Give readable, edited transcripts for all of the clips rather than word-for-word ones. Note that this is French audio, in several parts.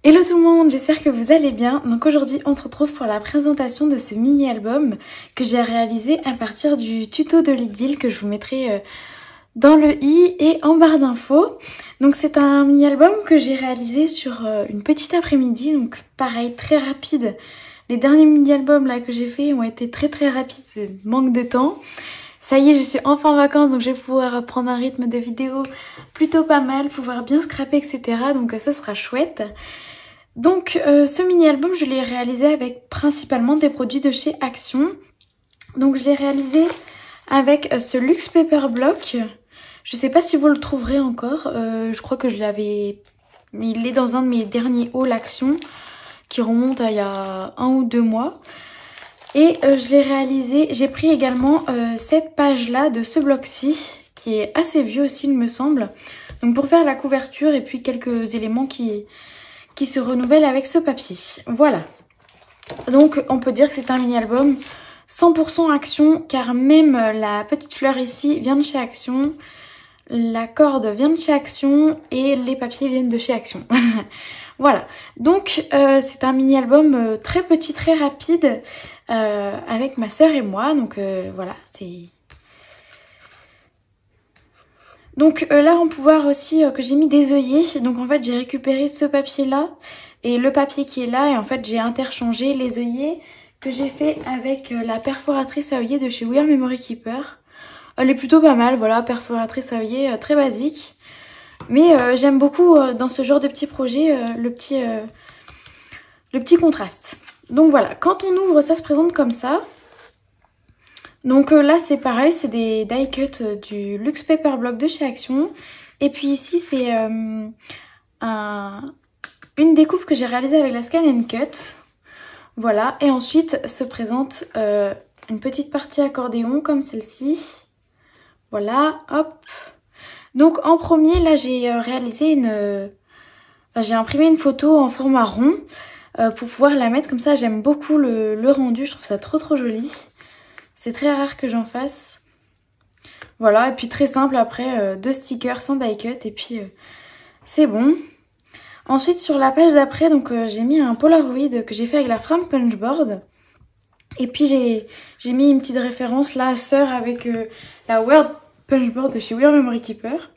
Hello tout le monde, j'espère que vous allez bien. Donc aujourd'hui on se retrouve pour la présentation de ce mini-album que j'ai réalisé à partir du tuto de l'idylle que je vous mettrai dans le i et en barre d'infos. Donc c'est un mini-album que j'ai réalisé sur une petite après-midi, donc pareil, très rapide. Les derniers mini-albums là que j'ai fait ont été très rapides, manque de temps. Ça y est, je suis enfin en vacances, donc je vais pouvoir prendre un rythme de vidéo plutôt pas mal, pouvoir bien scraper, etc. Donc ça sera chouette. Donc ce mini-album, je l'ai réalisé avec principalement des produits de chez Action. Donc je l'ai réalisé avec ce Luxe Paper Block. Je sais pas si vous le trouverez encore, je crois que je l'avais... Il est dans un de mes derniers hauls Action qui remonte à il y a 1 ou 2 mois. Et je l'ai réalisé, j'ai pris également cette page-là de ce bloc-ci, qui est assez vieux aussi il me semble. Donc pour faire la couverture et puis quelques éléments qui se renouvellent avec ce papier. Voilà. Donc on peut dire que c'est un mini-album 100% Action, car même la petite fleur ici vient de chez Action, la corde vient de chez Action et les papiers viennent de chez Action. Voilà, donc c'est un mini-album très petit, très rapide avec ma sœur et moi. Donc voilà, c'est... Donc là on peut voir aussi que j'ai mis des œillets. Donc en fait j'ai récupéré ce papier là et le papier qui est là. Et en fait j'ai interchangé les œillets que j'ai fait avec la perforatrice à œillets de chez We Are Memory Keeper. Elle est plutôt pas mal, voilà, perforatrice à œillets très basique. Mais j'aime beaucoup dans ce genre de petits projets le petit contraste. Donc voilà, quand on ouvre ça se présente comme ça. Donc là c'est pareil, c'est des die cuts du Luxe Paper Block de chez Action. Et puis ici c'est une découpe que j'ai réalisée avec la Scan & Cut. Voilà, et ensuite se présente une petite partie accordéon comme celle-ci. Voilà, hop. Donc en premier là j'ai réalisé j'ai imprimé une photo en format rond pour pouvoir la mettre comme ça. J'aime beaucoup le rendu, je trouve ça trop joli. C'est très rare que j'en fasse. Voilà, et puis très simple après, 2 stickers sans die cut et puis c'est bon. Ensuite sur la page d'après, donc j'ai mis un Polaroid que j'ai fait avec la Fram Punchboard. Et puis j'ai mis une petite référence là, sœur avec la Word Punchboard de chez We Are Memory Keeper.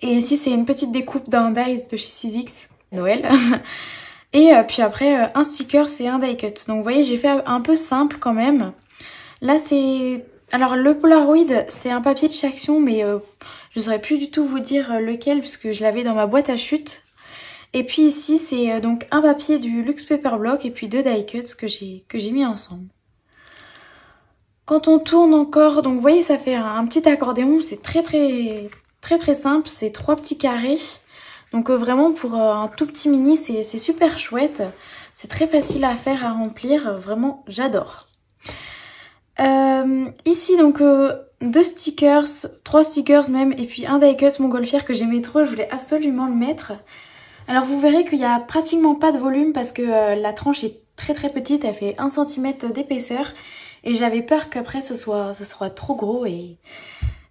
Et ici c'est une petite découpe d'un dies de chez Sizzix, Noël. Et puis après un sticker, c'est un die cut. Donc vous voyez j'ai fait un peu simple quand même. Là c'est... Alors le Polaroid c'est un papier de chez Action, mais je ne saurais plus du tout vous dire lequel puisque je l'avais dans ma boîte à chute. Et puis ici c'est donc un papier du Luxe Paper Block et puis 2 die cuts que j'ai mis ensemble. Quand on tourne encore, donc vous voyez ça fait un petit accordéon, c'est très simple, c'est 3 petits carrés. Donc vraiment pour un tout petit mini c'est super chouette, c'est très facile à faire, à remplir, vraiment j'adore. Ici donc 2 stickers, 3 stickers même, et puis un die cut montgolfière que j'aimais trop, je voulais absolument le mettre. Alors vous verrez qu'il n'y a pratiquement pas de volume parce que la tranche est très petite, elle fait 1 cm d'épaisseur. Et j'avais peur qu'après ce soit trop gros et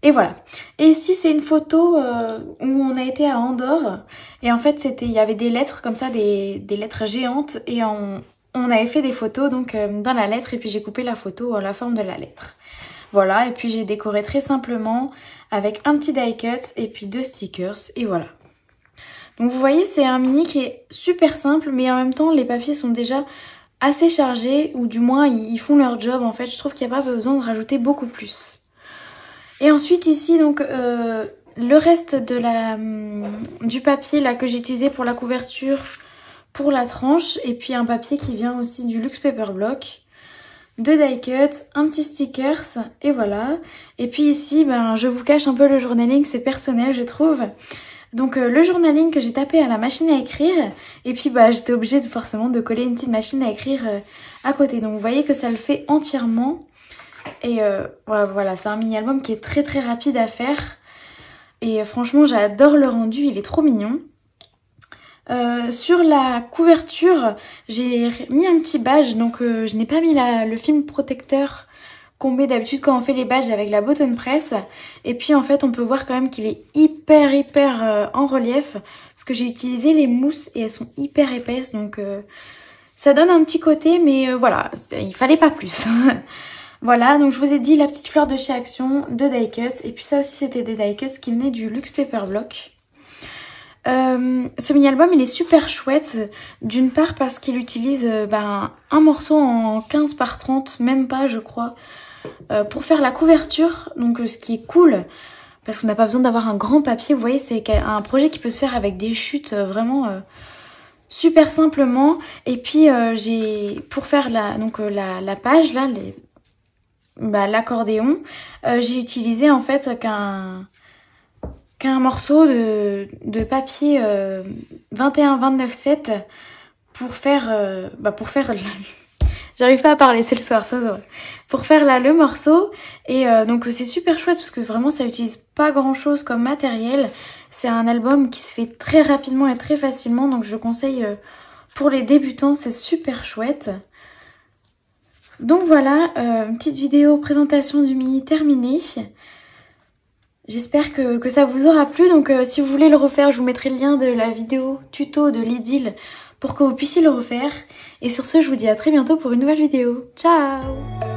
voilà. Et ici c'est une photo où on a été à Andorre. Et en fait il y avait des lettres comme ça, des lettres géantes. Et on avait fait des photos donc dans la lettre. Et puis j'ai coupé la photo en la forme de la lettre. Voilà, et puis j'ai décoré très simplement avec un petit die cut et puis 2 stickers. Et voilà. Donc vous voyez c'est un mini qui est super simple, mais en même temps les papiers sont déjà assez chargés, ou du moins ils font leur job en fait. Je trouve qu'il n'y a pas besoin de rajouter beaucoup plus. Et ensuite ici donc le reste du papier là que j'ai utilisé pour la couverture, pour la tranche, et puis un papier qui vient aussi du Luxe Paper Block, 2 die cuts, un petit stickers et voilà. Et puis ici je vous cache un peu le journaling, c'est personnel je trouve. Donc le journaling que j'ai tapé à la machine à écrire, et puis j'étais obligée forcément de coller une petite machine à écrire à côté. Donc vous voyez que ça le fait entièrement. Et voilà, c'est un mini-album qui est très rapide à faire. Et franchement j'adore le rendu, il est trop mignon. Sur la couverture, j'ai mis un petit badge, donc je n'ai pas mis le film protecteur qu'on met d'habitude quand on fait les badges avec la button press. Et puis en fait on peut voir quand même qu'il est hyper en relief parce que j'ai utilisé les mousses et elles sont hyper épaisses, donc ça donne un petit côté, mais voilà, il fallait pas plus. Voilà, donc je vous ai dit la petite fleur de chez Action de Die Cut, et puis ça aussi c'était des Die Cuts qui venaient du Luxe Paper Block. Ce mini-album il est super chouette, d'une part parce qu'il utilise un morceau en 15 par 30, même pas je crois, pour faire la couverture, donc ce qui est cool, parce qu'on n'a pas besoin d'avoir un grand papier, vous voyez c'est un projet qui peut se faire avec des chutes vraiment super simplement. Et puis j'ai, pour faire la page là, l'accordéon, j'ai utilisé en fait qu'un morceau de papier 21-29-7 pour faire j'arrive pas à parler, c'est le soir, ça va. Pour faire là le morceau, et donc c'est super chouette parce que vraiment ça utilise pas grand chose comme matériel. C'est un album qui se fait très rapidement et très facilement, donc je conseille pour les débutants, c'est super chouette. Donc voilà, une petite vidéo présentation du mini terminée. J'espère que ça vous aura plu, donc si vous voulez le refaire, je vous mettrai le lien de la vidéo tuto de Lidl pour que vous puissiez le refaire. Et sur ce, je vous dis à très bientôt pour une nouvelle vidéo. Ciao!